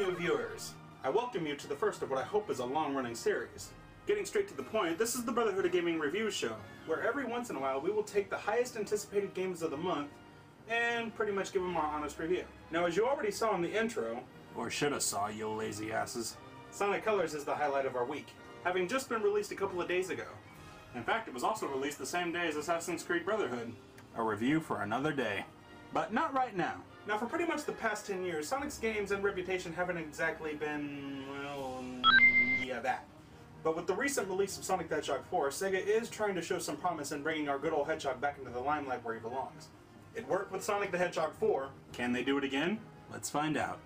new viewers. I welcome you to the first of what I hope is a long-running series. Getting straight to the point, this is the Brotherhood of Gaming review show, where every once in a while we will take the highest anticipated games of the month and pretty much give them our honest review. Now, as you already saw in the intro, or should have saw, you lazy asses, Sonic Colors is the highlight of our week, having just been released a couple of days ago. In fact, it was also released the same day as Assassin's Creed Brotherhood. A review for another day. But not right now. Now, for pretty much the past 10 years, Sonic's games and reputation haven't exactly been, well, yeah, that. But with the recent release of Sonic the Hedgehog 4, Sega is trying to show some promise in bringing our good old Hedgehog back into the limelight where he belongs. It worked with Sonic the Hedgehog 4. Can they do it again? Let's find out.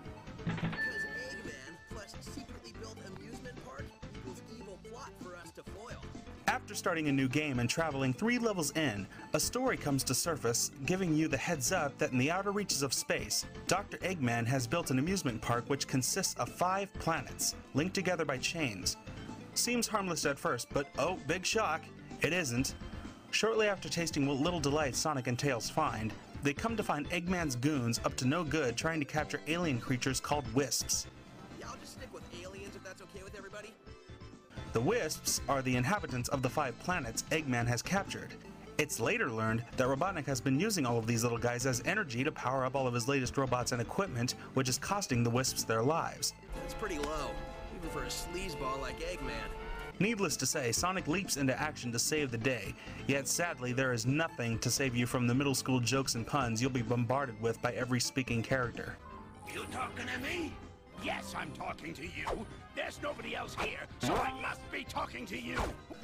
Because Eggman plus secretly built amusement park equals evil plot for us to foil. After starting a new game and traveling 3 levels in, a story comes to surface, giving you the heads up that in the outer reaches of space, Dr. Eggman has built an amusement park which consists of 5 planets, linked together by chains. Seems harmless at first, but oh, big shock, it isn't. Shortly after tasting what little delight Sonic and Tails find, they come to find Eggman's goons up to no good trying to capture alien creatures called wisps. Yeah, I'll just stick with aliens if that's okay with everybody. The Wisps are the inhabitants of the 5 planets Eggman has captured. It's later learned that Robotnik has been using all of these little guys as energy to power up all of his latest robots and equipment, which is costing the Wisps their lives. That's pretty low, even for a sleazeball like Eggman. Needless to say, Sonic leaps into action to save the day, yet sadly there is nothing to save you from the middle school jokes and puns you'll be bombarded with by every speaking character. You talking to me? Yes, I'm talking to you. There's nobody else here, so I must be talking to you.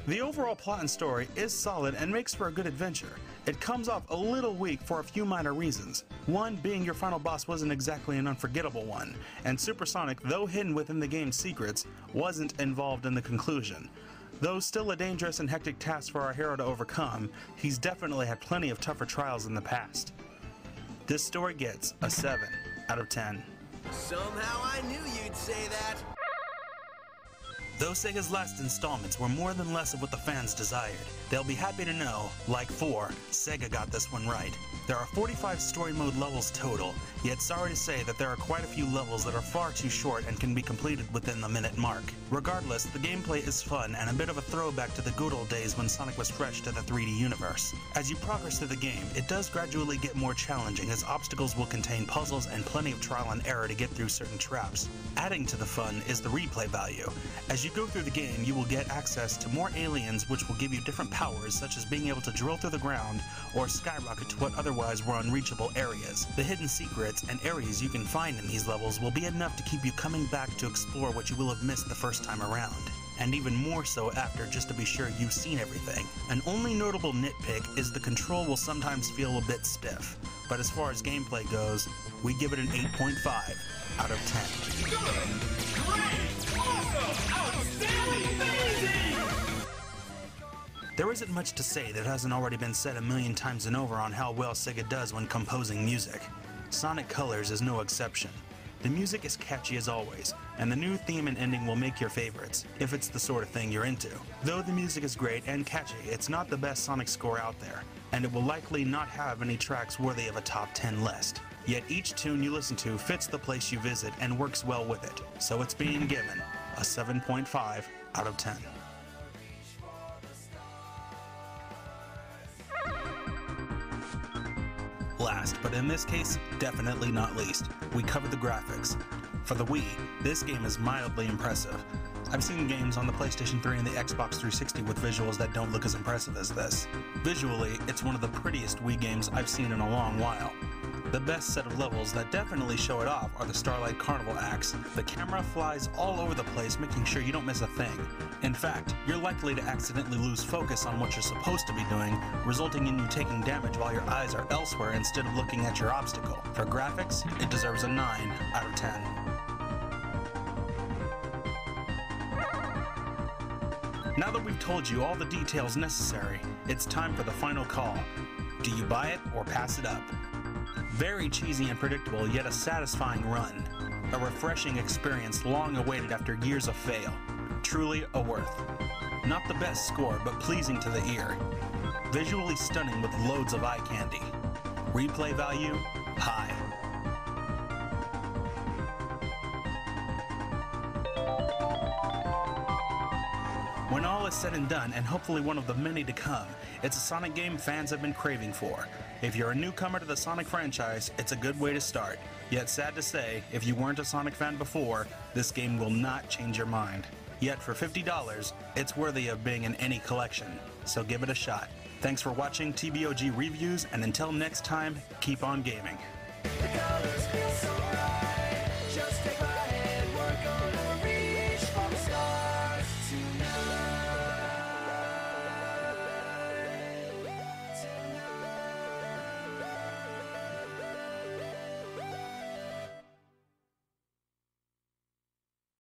The overall plot and story is solid and makes for a good adventure. It comes off a little weak for a few minor reasons. One being your final boss wasn't exactly an unforgettable one, and Super Sonic, though hidden within the game's secrets, wasn't involved in the conclusion. Though still a dangerous and hectic task for our hero to overcome, he's definitely had plenty of tougher trials in the past. This story gets a 7 out of 10. Somehow I knew you'd say that. Though Sega's last installments were more than less of what the fans desired, they'll be happy to know, like 4, Sega got this one right. There are 45 story mode levels total, yet sorry to say that there are quite a few levels that are far too short and can be completed within the minute mark. Regardless, the gameplay is fun and a bit of a throwback to the good old days when Sonic was fresh to the 3D universe. As you progress through the game, it does gradually get more challenging as obstacles will contain puzzles and plenty of trial and error to get through certain traps. Adding to the fun is the replay value. As you go through the game, you will get access to more aliens which will give you different powers, such as being able to drill through the ground or skyrocket to what otherwise were unreachable areas. The hidden secrets and areas you can find in these levels will be enough to keep you coming back to explore what you will have missed the first time around, and even more so after, just to be sure you've seen everything. An only notable nitpick is the control will sometimes feel a bit stiff, but as far as gameplay goes, we give it an 8.5 out of 10. Good! Great! Awesome! Outstanding! Amazing! There isn't much to say that hasn't already been said a million times and over on how well Sega does when composing music. Sonic Colors is no exception. The music is catchy as always, and the new theme and ending will make your favorites, if it's the sort of thing you're into. Though the music is great and catchy, it's not the best Sonic score out there, and it will likely not have any tracks worthy of a top 10 list. Yet each tune you listen to fits the place you visit and works well with it, so it's being given a 7.5 out of 10. Last, but in this case, definitely not least, we cover the graphics. For the Wii, this game is mildly impressive. I've seen games on the PlayStation 3 and the Xbox 360 with visuals that don't look as impressive as this. Visually, it's one of the prettiest Wii games I've seen in a long while. The best set of levels that definitely show it off are the Starlight Carnival acts. The camera flies all over the place, making sure you don't miss a thing. In fact, you're likely to accidentally lose focus on what you're supposed to be doing, resulting in you taking damage while your eyes are elsewhere instead of looking at your obstacle. For graphics, it deserves a 9 out of 10. Now that we've told you all the details necessary, it's time for the final call. Do you buy it or pass it up? Very cheesy and predictable, yet a satisfying run. A refreshing experience long awaited after years of fail. Truly a worth. Not the best score, but pleasing to the ear. Visually stunning with loads of eye candy. Replay value, high. is said and done, and hopefully one of the many to come, it's a Sonic game fans have been craving for. If you're a newcomer to the Sonic franchise, it's a good way to start. Yet sad to say, if you weren't a Sonic fan before, this game will not change your mind. Yet for $50, it's worthy of being in any collection, so give it a shot. Thanks for watching TBOG Reviews, and until next time, keep on gaming. The colors feel so